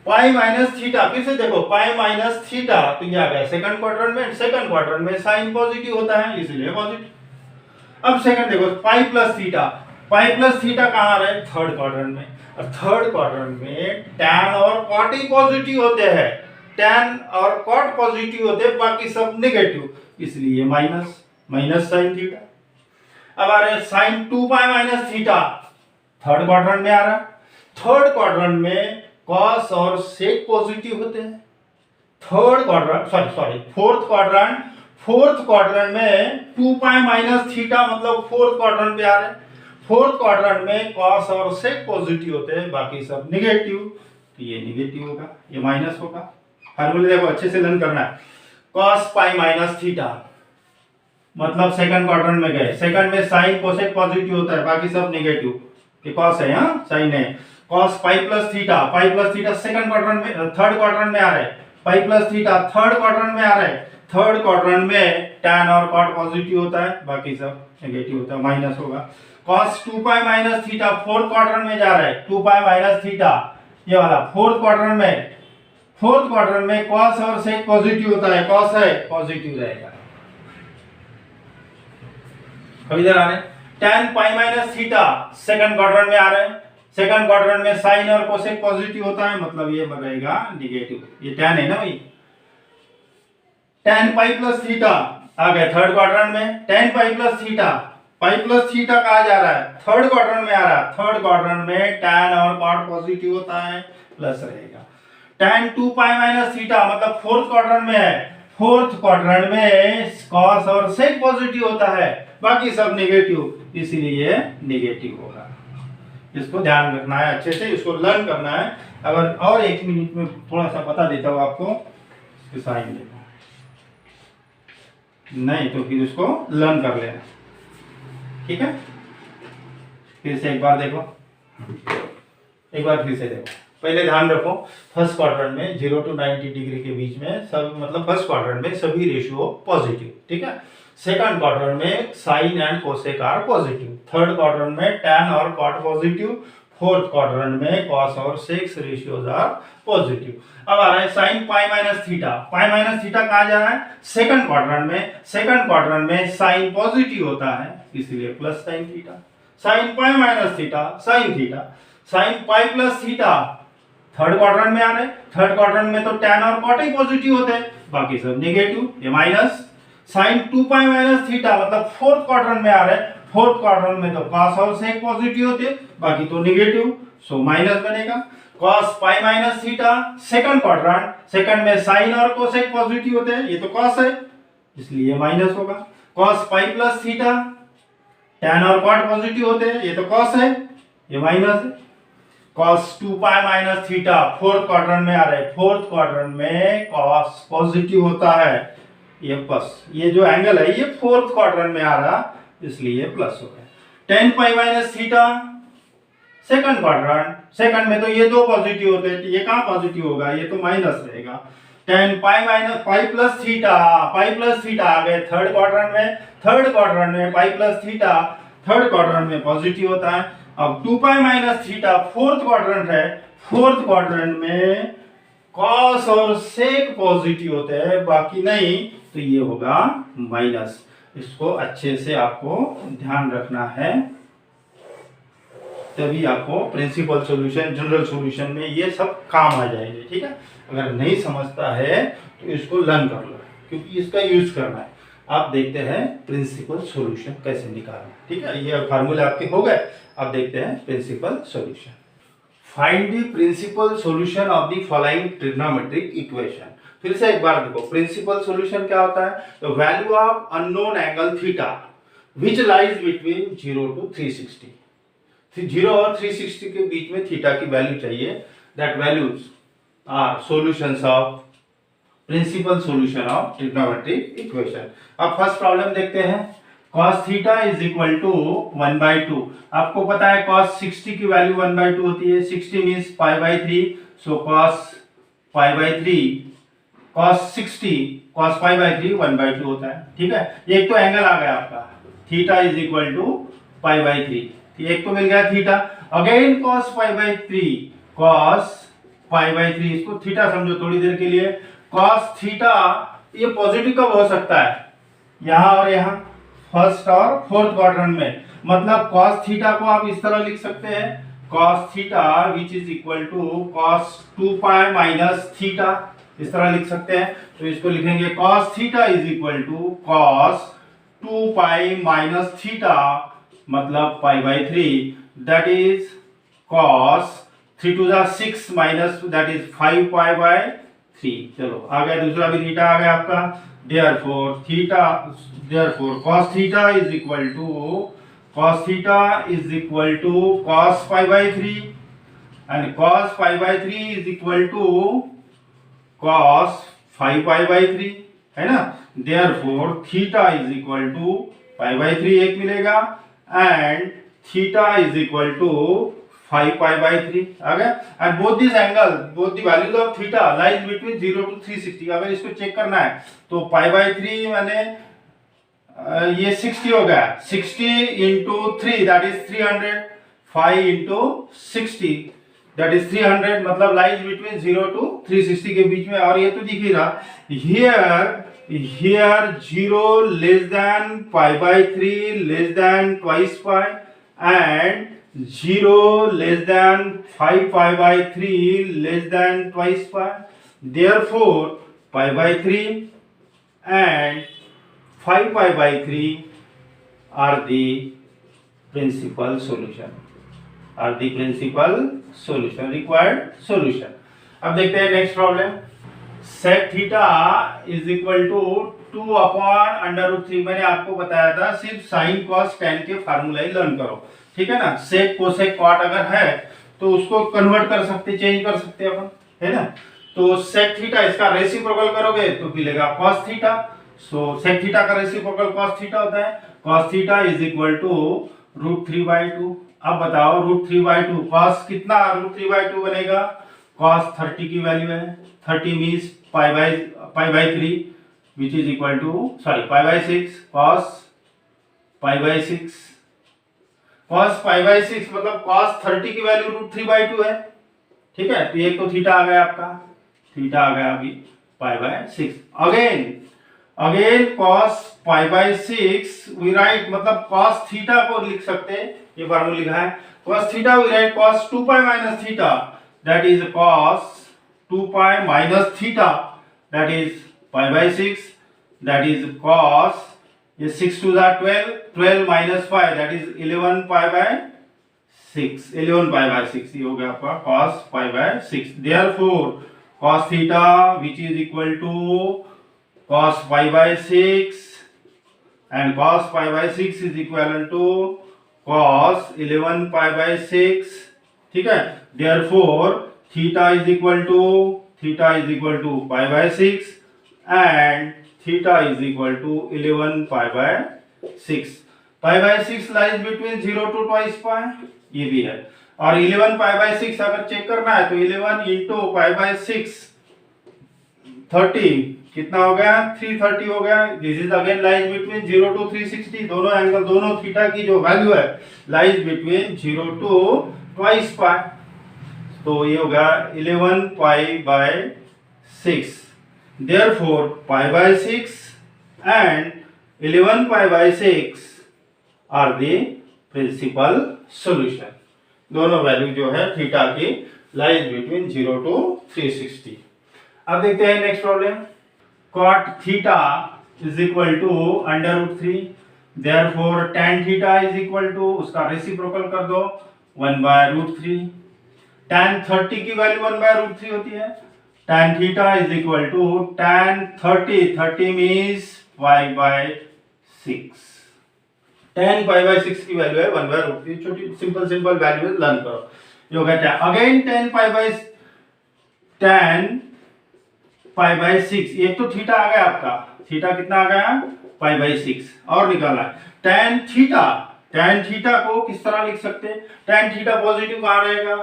पाई माइनस थीटा, फिर से देखो पाई माइनस थीटा तो ये आ गया सेकंड क्वाड्रेंट में, सेकंड क्वाड्रेंट में साइन पॉजिटिव होता है इसलिए पॉजिटिव। अब सेकंड देखो पाई plus theta, pi plus theta कहाँ आ रहा है, थर्ड क्वाड्रेंट में, और थर्ड क्वाड्रेंट में tan और cot ही पॉजिटिव होते हैं, tan और cot पॉजिटिव होते हैं, बाकी सब नेगेटिव, इसलिए माइनस, माइनस साइन थीटा। अब आ रहा है sine 2 pi minus theta, third quadrant में आ रहा है। थर्ड क्वाड्रेंट में cos और sec पॉजिटिव होते हैं। थर्ड क्वाड्रेंट फोर्थ क्वाड्रेंट में 2 पाई माइनस थीटा मतलब फोर्थ क्वाड्रेंट पे आ रहे हैं। फोर्थ क्वाड्रेंट में cos और sec पॉजिटिव होते हैं, बाकी सब नेगेटिव, तो ये नेगेटिव होगा, ये माइनस होगा। फार्मूले देखो अच्छे से लर्न करना है। cos पाई माइनस थीटा मतलब सेकंड क्वाड्रेंट में गए, सेकंड में sin कोसेक पॉजिटिव होता है, बाकी सब नेगेटिव, ये cos है, हाँ sin है। cos पाई प्लस थीटा सेकंड क्वाड्रेंट में, थर्ड क्वाड्रेंट में आ रहा है, pi plus theta third quadrant में आ रहा है। थर्ड क्वाड्रेंट में tan और cot पॉजिटिव होता है, बाकी सब नेगेटिव होता है, माइनस होगा। cos 2 pi minus theta fourth quadrant में जा रहा है, 2 पाई माइनस थीटा ये वाला फोर्थ क्वाड्रेंट में cos और sec पॉजिटिव होता है, cos है पॉजिटिव रहेगा। अब इधर आ रहे हैं tan pi minus theta second quadrant में आ रहे हैं, सेकंड क्वाड्रेंट में sin और cosec पॉजिटिव होता है, मतलब ये बनेगा नेगेटिव, ये tan है ना भाई। tan पाई प्लस थीटा आ गया थर्ड क्वाड्रेंट में, tan pi plus theta pi plus theta कहा जा रहा है, थर्ड क्वाड्रेंट में आ रहा है। थर्ड क्वाड्रेंट में tan और cot पॉजिटिव होता है, प्लस रहेगा। tan 2 पाई माइनस थीटा मतलब फोर्थ क्वाड्रेंट में है, फोर्थ क्वाड्रेंट में cos और sec पॉजिटिव होता है, बाकी सब नेगेटिव, इसीलिए नेगेटिव होगा। इसको ध्यान रखना है, अच्छे से इसको लर्न करना है। अगर और एक मिनट में थोड़ा सा बता देता हूँ आपको, इसके साइन देखो, नहीं तो फिर इसको लर्न कर लेना, ठीक है। फिर से एक बार देखो, एक बार फिर से देखो। पहले ध्यान रखो, फर्स्ट क्वाड्रेंट में 0 to 90 डिग्री के बीच में सब, मतलब फर्स्ट क्वाड्रेंट में सभी रेशियो पॉजिटिव, ठीक है। सेकंड क्वाड्रेंट में sine and cosec are positive, third quadrant में tan और cot पॉजिटिव, फोर्थ क्वाड्रेंट में cos और sec रेशियोज आर पॉजिटिव। अब आ रहा है sine pi minus theta. Pi minus theta कहा जा रहा है सेकंड क्वाड्रेंट में, सेकंड क्वाड्रेंट में साइन पॉजिटिव होता है, इसलिए plus sine theta. Sine pi minus theta sine theta, sine pi plus theta third quadrant में आ रहे, थर्ड क्वाड्रेंट में तो tan और cot ही पॉजिटिव होते हैं, बाकी सब नेगेटिव, ये minus. Sine 2 pi minus theta मतलब फोर्थ क्वाड्रेंट में आ रहे, फोर्थ क्वाड्रेंट में तो cos और sec पॉजिटिव होते, बाकी तो नेगेटिव, सो माइनस बनेगा। cos पाई minus theta second quadrant, second में साइन और कोसेक पॉजिटिव होते हैं, ये तो cos है, इसलिए माइनस होगा। cos पाई प्लस थीटा tan और cot पॉजिटिव होते हैं, ये तो cos है, ये माइनस है। cos 2 pi minus theta fourth quadrant में आ रहे, फोर्थ क्वाड्रेंट में cos पॉजिटिव होता है, ये प्लस, ये जो एंगल है ये फोर्थ क्वाड्रेंट में आ रहा, इसलिए प्लस हो गया। tan pi minus theta second quadrant, second में तो ये दो पॉजिटिव होते हैं, ये कहां पॉजिटिव होगा, ये तो माइनस रहेगा। tan pi minus pi plus theta, pi plus theta आ गए थर्ड क्वाड्रेंट में, थर्ड क्वाड्रेंट में pi plus theta third quadrant में पॉजिटिव होता है। अब 2 pi minus theta fourth quadrant है, फोर्थ क्वाड्रेंट में cos और sec पॉजिटिव होते हैं, बाकी नहीं, तो ये होगा माइनस। इसको अच्छे से आपको ध्यान रखना है, तभी आपको प्रिंसिपल सॉल्यूशन, जनरल सॉल्यूशन में ये सब काम आ जाएंगे, ठीक है। अगर नहीं समझता है तो इसको लर्न कर लो, क्योंकि इसका यूज करना है। आप देखते हैं प्रिंसिपल सॉल्यूशन कैसे निकालना, ठीक है। ये फार्मूले आपके हो गए, अब देखते हैं principal solution. Find the principal solution of the following trigonometric equation. फिर से एक बार देखो, प्रिंसिपल सॉल्यूशन क्या होता है, the value of unknown angle theta which lies between 0 to 360। 0 और 360 के बीच में थीटा की वैल्यू चाहिए, that values are solutions of principal solution of trigonometric equation. अब फर्स्ट प्रॉब्लम देखते हैं। cos theta is equal to 1/2। आपको पता है cos 60 की वैल्यू 1/2 होती है, 60 मींस π/3, सो cos π/3 cos 60 cos π/3 1/2 होता है, ठीक है। ये एक तो एंगल आ गया आपका, थीटा इज इक्वल टू π/3, एक तो मिल गया थीटा। अगेन cos π/3 cos π/3, इसको थीटा समझो थोड़ी देर के लिए। cos थीटा ये पॉजिटिव कब हो सकता है, यहां और यहां, फर्स्ट और फोर्थ क्वाड्रेंट में, मतलब cos थीटा को आप इस तरह लिख सकते हैं, cos theta which is equal to cos 2 pi minus theta, इस तरह लिख सकते हैं। तो इसको लिखेंगे cos theta is equal to cos 2 pi minus theta मतलब π/3, that is cos 3 to the 6 minus that is 5 π/3। चलो आ गया, दूसरा भी थीटा आ गया आपका, therefore cos theta is equal to cos π/3 and cos π/3 is equal to cos 5 π/3, है ना। therefore theta is equal to π/3 एक मिलेगा and theta is equal to 5 π/3 आ गया। and both these angle, both the values of theta lies between 0 to 360। अगर इसको check करना है तो π/3 माने ये 60 हो गया, 60 into 3 that is 300, 5 into 60 that is 300, मतलब lies between 0 to 360 के बीच में। और ये तो दिख ही रहा, here 0 less than π/3 less than twice pi and 0 less than 5 π/3 less than twice pi, therefore π/3 and 5 π/3 are the principal solution, are the principal solution, required solution. अब देखते हैं next problem. Sec theta is equal to 2/√3। मैंने आपको बताया था सिर्फ sine cos tan के formula ही लर्न करो, ठीक है ना। सेक कोसेक कॉट अगर है तो उसको कन्वर्ट कर सकते, चेंज कर सकते अपन, है ना। तो सेक थीटा इसका रेसिप्रोकल करोगे तो मिलेगा cos theta. So sec theta का रेसिप्रोकल कॉस थीटा होता है। Cos theta is equal to √3/2। अब बताओ √3/2 कॉस कितना √3/2 बनेगा? कॉस 30 की वैल्यू है, 30 मींस पाई/3 which is equal to pi cos pi cos pi मतलब cos 30 की वैल्यू √3/2 है, ठीक है। तो एक तो थीटा आ गया आपका, थीटा आ गया अभी pi. Again cos pi we write, मतलब cos थीटा को लिख सकते हैं, ये फार्मूला लिखा है cos theta we write cos 2 pi minus theta, that is cos 2 pi minus theta, that is pi, that is cos, ये 6 to the 12, 12 minus 5 that is 11 पाई/6, 11 पाई/6 ये हो गया आपका cos पाई/6। therefore cos theta which is equal to cos पाई/6 and cos पाई/6 is equivalent to cos 11 पाई/6, ठीक है। therefore theta is equal to पाई/6 and theta is equal to 11 पाई/6। पाई/6 lies between 0 to twice pi, ये भी है। और 11 पाई/6 अगर चेक करना है तो 11 into पाई/6 30 कितना हो गया? 330 हो गया। This is again lies between 0 to 360, दोनों एंगल, दोनों थीटा की जो वैल्यू है lies between 0 to twice pi। तो ये हो गया 11 पाई/6। therefore पाई/6 and 11 पाई/6 are the principal solution। दोनों वैल्यू जो है थीटा की लाइज बिटवीन 0 to 360। अब देखते हैं next problem. cot theta is equal to √3, therefore tan theta is equal to, उसका रेसिप्रोकल कर दो 1/√3। tan 30 की वैल्यू 1/√3 होती है। tan theta is equal to tan 30 means पाई/6। tan पाई/6 की वैल्यू है 1/√3, छोटी सिंपल वैल्यू है, लर्न करो। ये हो गया अगेन tan पाई/6, एक तो थीटा आ गया आपका, थीटा कितना आ गया? पाई/6 और निकाला tan थीटा को किस तरह लिख सकते हैं? tan थीटा पॉजिटिव कहां रहेगा?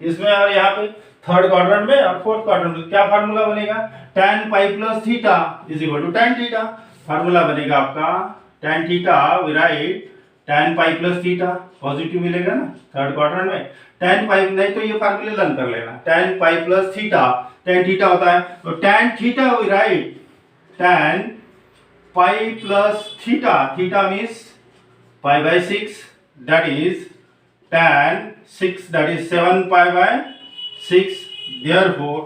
इसमें और यहाँ पे थर्ड क्वाड्रेंट में और फोर्थ क्वाड्रेंट में क्या फार्मूला बनेगा? tan pi plus theta is equal to tan theta. Formula बनेगा आपका tan theta we write tan pi plus theta, positive मिलेगा ना थर्ड क्वाड्रेंट में। tan पाई नहीं तो ये फार्मूला लर्न कर लेना, tan pi plus theta, tan theta होता है तो tan theta we write tan pi plus theta, theta means pi, that is tan 6, that is 7 pi. therefore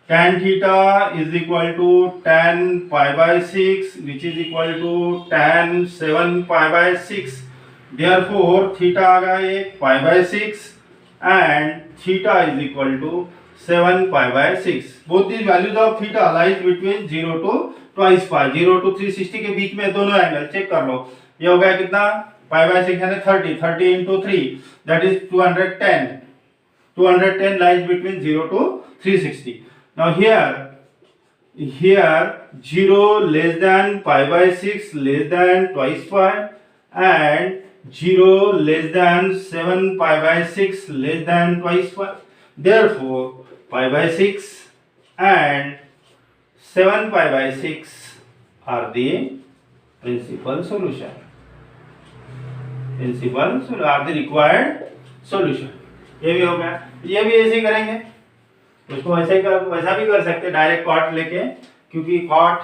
tan theta is equal to tan पाई/6 which is equal to tan 7 pi. therefore theta आ गया एक पाई/6 and theta is equal to 7 पाई/6। both these values of theta lies between 0 to twice pi, 0 to 360 के बीच में दोनों angle check कर लो। ये हो गया कितना? पाई/6 यानी 30 into 3 that is 210 lies between 0 to 360। now here 0 less than पाई/6 less than twice pi and 0 less than 7 पाई/6 less than twice pi, therefore पाई/6 and 7 पाई/6 are the principal solution, are the required solution। ये भी हो गया। ये भी ऐसे ही करेंगे, उसको ऐसे ही वैसा भी कर सकते डायरेक्ट कॉट लेके, क्योंकि कॉट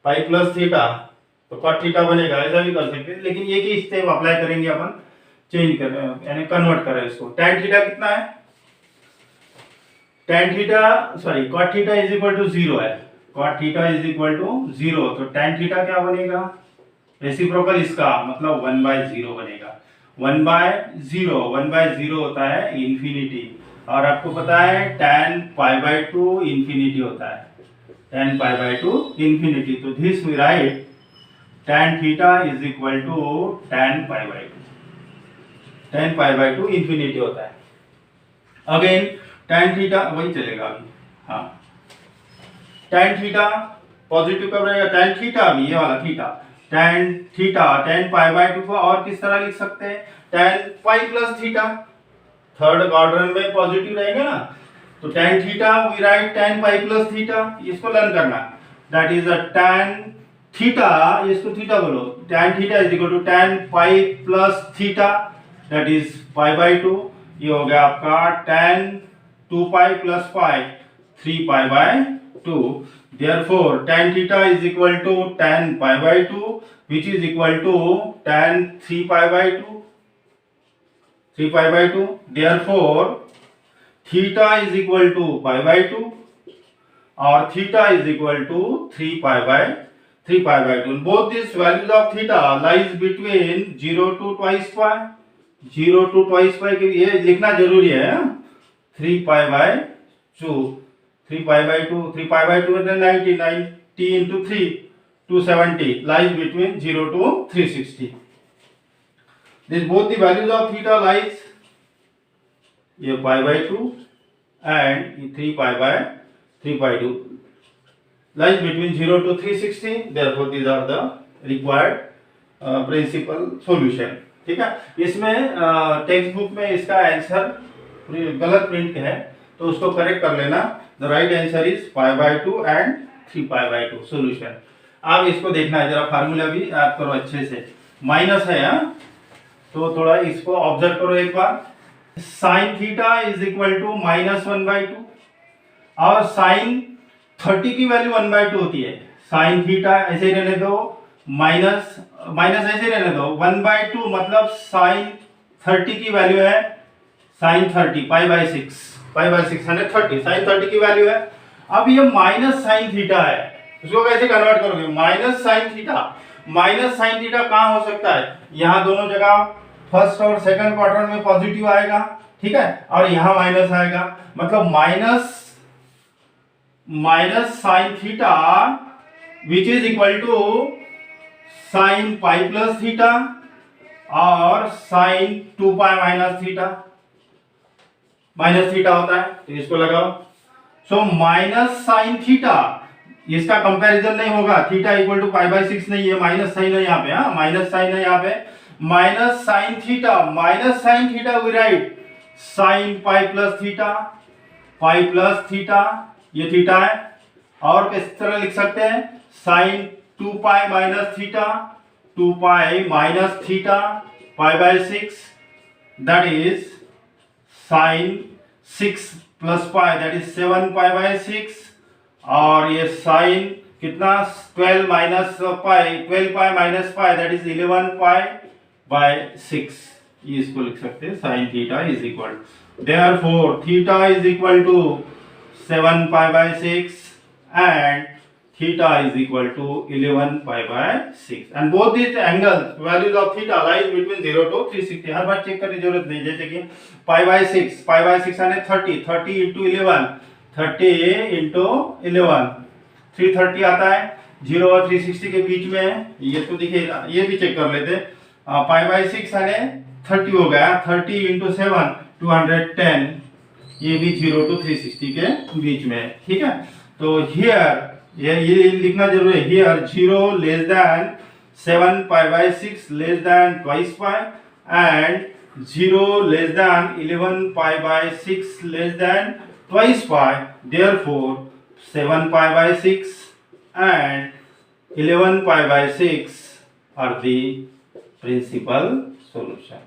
पाई प्लस थीटा तो कॉट थीटा बनेगा, ऐसा भी कर सकते हैं। लेकिन ये की स्टेप अप्लाई करेंगे अपन, चेंज कर यानी कन्वर्ट करें इसको। tan थीटा कितना है? tan theta cot theta is equal to 0 है, cot theta is equal to 0, तो tan थीटा क्या बनेगा? रेसिप्रोकल इसका मतलब 1/0 बनेगा। 1/0 होता है इन्फिनिटी, और आपको पता है tan π/2 इन्फिनिटी होता है, tan π/2 इन्फिनिटी। तो this we write tan theta is equal to tan π/2, tan π/2 infinity होता है। अगेन tan थीटा वही चलेगा अभी, हाँ tan थीटा पॉजिटिव कब रहेगा, tan थीटा भी ये वाला थीटा, tan थीटा tan π/2 को और किस तरह लिख सकते हैं, tan π plus theta, third quadrant में पॉजिटिव रहेगा ना, तो tan theta we write tan π plus theta, इसको लर्न करना, that is a tan theta, इसको थीटा बोलो, tan theta is equal to tan π plus theta that is π/2, ये हो गया आपका tan 2π प्लस π 3π/2, therefore tan theta is equal to tan π/2 which is equal to tan 3π/2, therefore theta is equal to π/2 or theta is equal to 3π/2. Both these values of theta lies between 0 to twice pi, 0 to twice pi के ये लिखना जरूरी है, 3π/2, 3π/2 is 90 into 3 270 lies between 0 to 360. This both the values of theta lies ये π/2 and 3π/2 lies between 0 to 360. Therefore these are the required principal solution. ठीक है, इसमें text book में इसका आंसर गलत प्रिंट है तो उसको करेक्ट कर लेना। The right answer is π/2 and 3π/2 solution. अब इसको देखना है, जरा फार्मूला भी याद करो अच्छे से, माइनस है तो थोड़ा इसको ऑब्जर्व करो एक बार। Sine theta is equal to -1/2 और साइन 30 की वैल्यू 1/2 होती है। साइन थीटा ऐसे ही रहने दो, माइनस ऐसे रहने दो, 1/2 मतलब साइन 30 की वैल्यू है, साइन 30 π/6 यानी 30, साइन 30 की वैल्यू है। अब ये माइनस साइन थीटा है, इसको कैसे कन्वर्ट करोगे, माइनस साइन थीटा कहाँ हो सकता है, यहाँ दोनों जगह फर्स्ट और सेकंड क्वाड्रेंट में पॉजिटिव आएगा, ठीक है, और यहाँ माइनस आएगा, मतलब minus sine theta which is equal to sine π plus theta और साइन 2π माइनस थीटा होता है, तो इसको लगाओ। सो माइनस साइन थीटा, इसका कंपैरिजन नहीं होगा, थीटा इक्वल टू π/6 नहीं है, माइनस साइन है यहाँ पे, माइनस साइन है यहाँ पे, minus sine theta we write sine π plus theta, ये थीटा है, और किस तरह लिख सकते हैं, sine 2π minus theta π/6 that is sine 6 plus π that is 7π/6, और ये साइन कितना 12π माइनस π दैट इज 11π/6, ये इसको लिख सकते हैं, sine theta is equal, therefore theta is equal to 7π/6 and theta is equal to 11π/6 and both these angles values of theta lies between 0 to 360। हर बार चेक करने की जरूरत नहीं, जैसे कि π/6 यानी 30 into 11, 30 into 11 330 आता है, 0 और 360 के बीच में है, ये तो दिखेगा, ये भी चेक कर लेते, π/6 यानी 30 हो गया, 30 into 7 210, ये भी 0 to 360 के बीच में है, ठीक है। तो हियर ये लिखना जरूरी है, here 0 less than 7π/6 less than twice π and 0 less than 11π/6 less than twice π, therefore 7π/6 and 11π/6 are the principal solution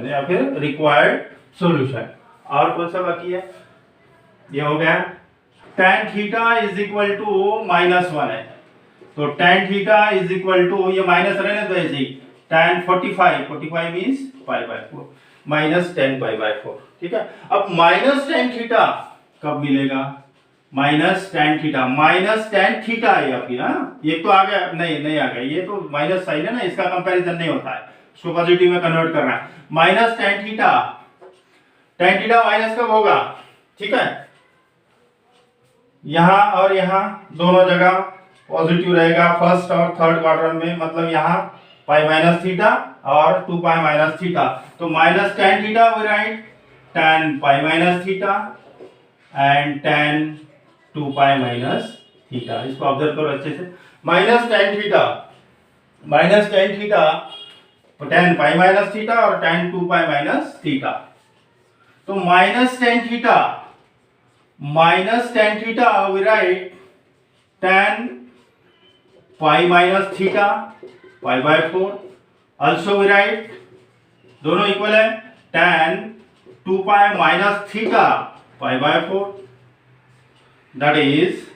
या फिर रिक्वायर्ड सॉल्यूशन। और कौन सा बाकी है, ये हो गया tan theta is equal to -1 है, तो tan theta is equal to, ये माइनस रहने तो ऐसे ही, tan 45 मींस π/4 माइनस tan π/4, ठीक है। अब माइनस tan थीटा कब मिलेगा, minus tan theta, minus tan theta है आपकी। हाँ, ये तो आ गया, नहीं आ गया, ये तो माइनस साइन है ना, इसका कंपैरिजन नहीं होता है, इसको पॉजिटिव में कन्वर्ट करना है। Minus tan theta, ten theta minus कब होगा, ठीक है, यहां और यहां दोनों जगह पॉजिटिव रहेगा, फर्स्ट और थर्ड क्वाड्रेंट में, मतलब यहां पाई माइनस थीटा और 2 पाई माइनस थीटा, तो minus tan theta we write tan pi minus theta and tan 2 pi minus theta. इसको ऑब्जर्व करो अच्छे से, minus tan theta, minus tan theta, tan pi minus theta और टेन 2 पाई माइनस थीटा। तो minus tan theta we write tan pi minus theta pi by 4, also we write, दोनों equal है, tan 2 pi minus theta pi by 4, that is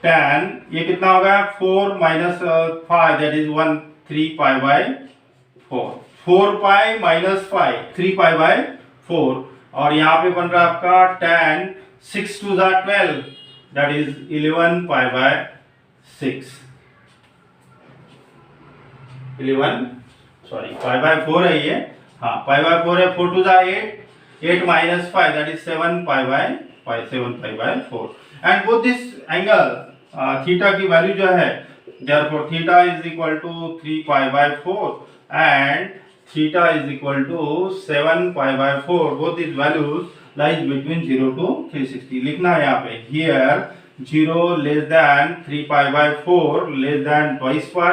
ten, ये कितना होगा 4 minus 5 that is 1 3 pi by 4, 4 pi minus 5 3 pi by 4, और यहाँ पे बन रहा है आपका ten 6 2 12 that is 11 pi by 6, 11 sorry pi by 4 है ये, हाँ पाई बाय 4 है, 4 2 8 8 minus 5 that is 7 pi by 7 pi by 4, and both this angle theta की वैल्यू जो है, therefore theta is equal to 3 pi by 4 and theta is equal to 7 pi by 4, both these values lies between 0 to 360। लिखना है यहाँ पे, here 0 less than 3 pi by 4 less than twice pi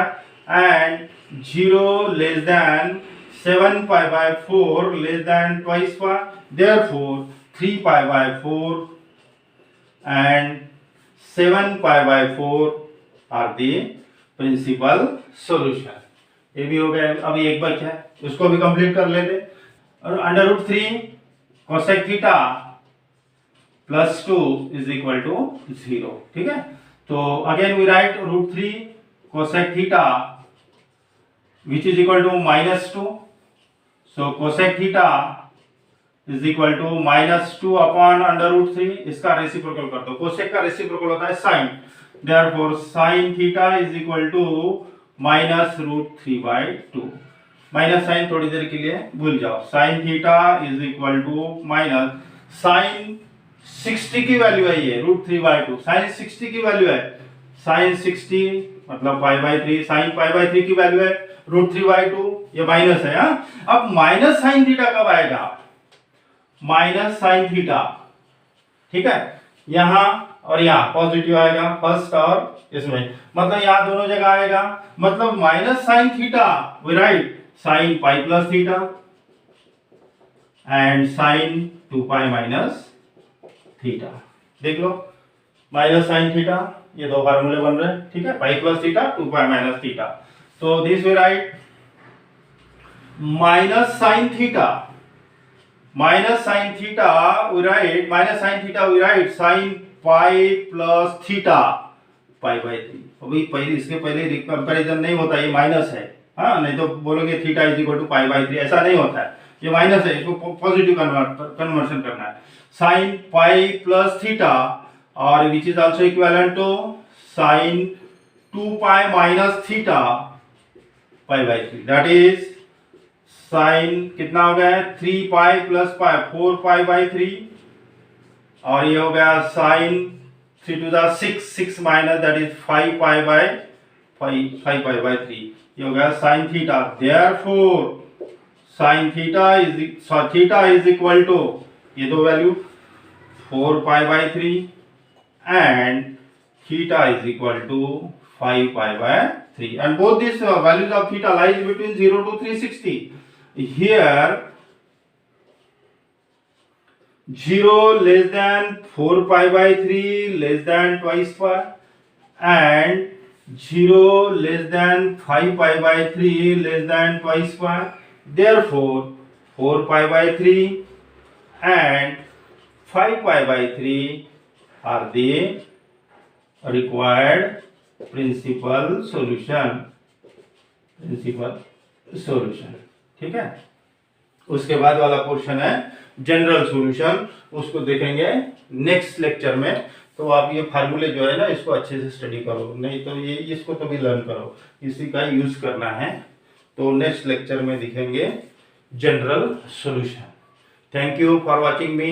and 0 less than 7 pi by 4 less than twice pi, therefore 3 pi by 4 and 7 pi by 4 are the principal solution। ये भी हो गया, अभी एक बचा है, उसको भी कंप्लीट कर लेते। और under root 3 cosec theta plus 2 is equal to 0, ठीक है, तो again we write root 3 cosec theta which is equal to minus 2, so cosec theta is equal to minus 2 upon under root 3, इसका रेसिप्रोकल कर दो, cosec का reciprocal होता है sine, therefore sine theta is equal to minus root 3 by 2, minus sine थोड़ी देर के लिए भूल जाओ, sine theta is equal to minus sine 60 की वैल्यू है ये रूट 3 बाई 2, साइन 60 की वैल्यू है, साइन 60 मतलब पाई बाई 3, साइन पाई बाई 3 की वैल्यू है रूट 3 बाई 2, ये माइनस है। हाँ, अब माइनस साइन थीटा कब आएगा, माइनस साइन थीटा, ठीक है, यहां और यहां पॉजिटिव आएगा फर्स्ट और इसमें, मतलब यहां दोनों जगह आएगा, मतलब minus sine theta we write sine pi plus theta and sine 2 pi minus theta, देख लो माइनस साइन थीटा, ये दो फार्मूले बन रहे हैं, ठीक है, pi plus theta 2 pi minus theta, तो this we write minus sine theta, minus sine theta we write, minus sine theta we write sine pi plus theta pi by 3, अभी पहले इसके पहले कंपैरिजन नहीं होता, ये माइनस है, हाँ, नहीं तो बोलोगे theta is equal to pi by 3, ऐसा नहीं होता है, ये माइनस है, इसको पॉजिटिव कन्वर्शन करना है, साइन पाई प्लस थीटा और which is also equivalent to sine 2 pi minus theta pi by 3, that is sine कितना हो गया 3 pi plus pi 4 pi by 3, और ये हो गया sine 3 to the 6 minus that is 5 pi by 5 pi by 3, ये हो गया sine theta, therefore sine theta is equal to ये दो value 4 pi by 3 and theta is equal to 5 pi by 3, and both these values of theta lies between 0 to 360, here 0 less than 4 pi by 3 less than twice pi and 0 less than 5 pi by 3 less than twice pi, therefore 4 pi by 3 and 5 pi by 3 are the required principal solution, ठीक है। उसके बाद वाला portion है general solution, उसको देखेंगे next lecture में। तो आप ये फार्मूले जो है ना इसको अच्छे से स्टडी करो, नहीं तो ये इसको तो भी लर्न करो, इसी का यूज करना है। तो नेक्स्ट लेक्चर में दिखेंगे general solution. Thank you for watching me.